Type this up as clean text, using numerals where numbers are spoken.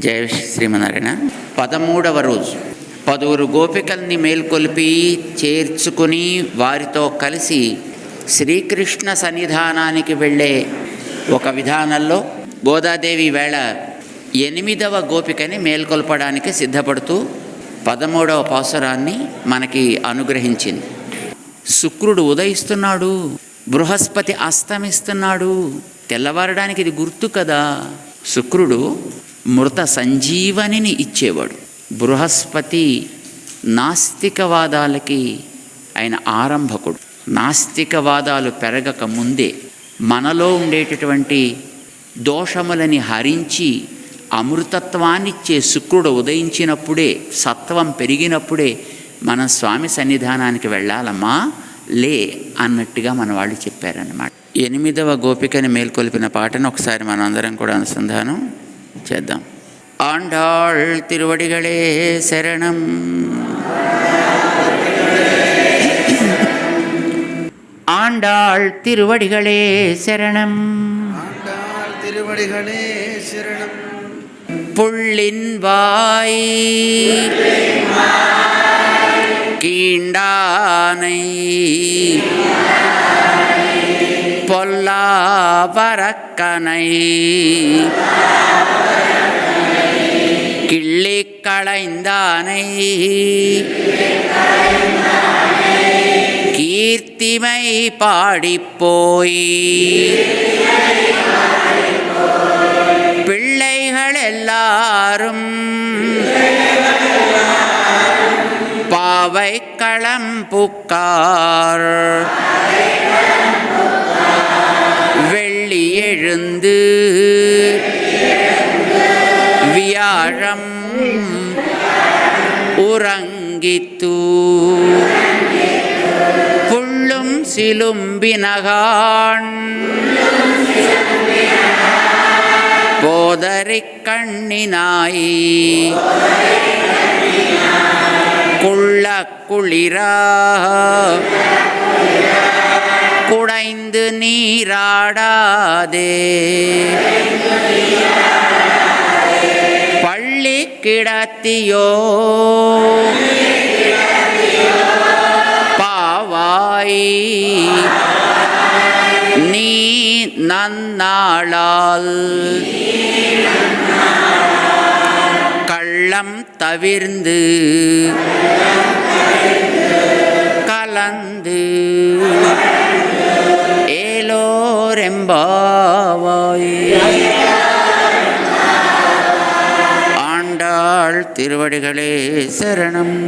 జయ శ్రీమన్నారాయణ. 13వ రోజు 10 గోపికల్ని మేల్కొల్పి చేర్చుకుని వారితో కలిసి శ్రీకృష్ణ సన్నిధానానికి వెళ్ళే ఒక విధానంలో గోదాదేవి వేళ 8వ గోపికని మేల్కొల్పడానికి సిద్ధపడుతూ 13వ పాసురాన్ని మనకి అనుగ్రహించింది. శుక్రుడు ఉదయిస్తున్నాడు, బృహస్పతి అస్తమిస్తున్నాడు. తెల్లవారడానికి ఇది గుర్తు కదా. శుక్రుడు మృత సంజీవనిని ఇచ్చేవాడు. బృహస్పతి నాస్తికవాదాలకి ఆయన ఆరంభకుడు. నాస్తికవాదాలు పెరగక ముందే మనలో ఉండేటటువంటి దోషములని హరించి అమృతత్వాన్నిచ్చే శుక్రుడు ఉదయించినప్పుడే, సత్వం పెరిగినప్పుడే మన స్వామి సన్నిధానానికి వెళ్ళాలమ్మా లే అన్నట్టుగా మన వాళ్ళు చెప్పారన్నమాట. 8వ గోపికని మేల్కొల్పిన పాటను ఒకసారి మనం అందరం కూడా అనుసంధానం చేద్దాం. ఆండాళ్ తిరువడిగళే శరణం. ஆண்டாள் திருவடிகளே சரணம். ஆண்டாள் திருவடிகளே சரணம். புள்ளின் வாய் கீண்டானை பொல்லாவரக்கனை கிள்ளி களைந்தானை கீர்த்திமை பாடிப்போய் பிள்ளைகள் எல்லாரும் பாவை களம்புக்கார் வெள்ளி எழுந்து வியாழம் உறங்கித்து புள்ளும் சிலும்பினகான் போதரிக் கண்ணினாய் குள்ள குளிரா குடைந்து நீராடாதே பள்ளி கிடத்தியோ பாவாய் நீ நன்னாளால் கள்ளம் தவிர்ந்து கலந்து ஏலோரெம்பாவாய். ஆண்டாள் திருவடிகளே சரணம்.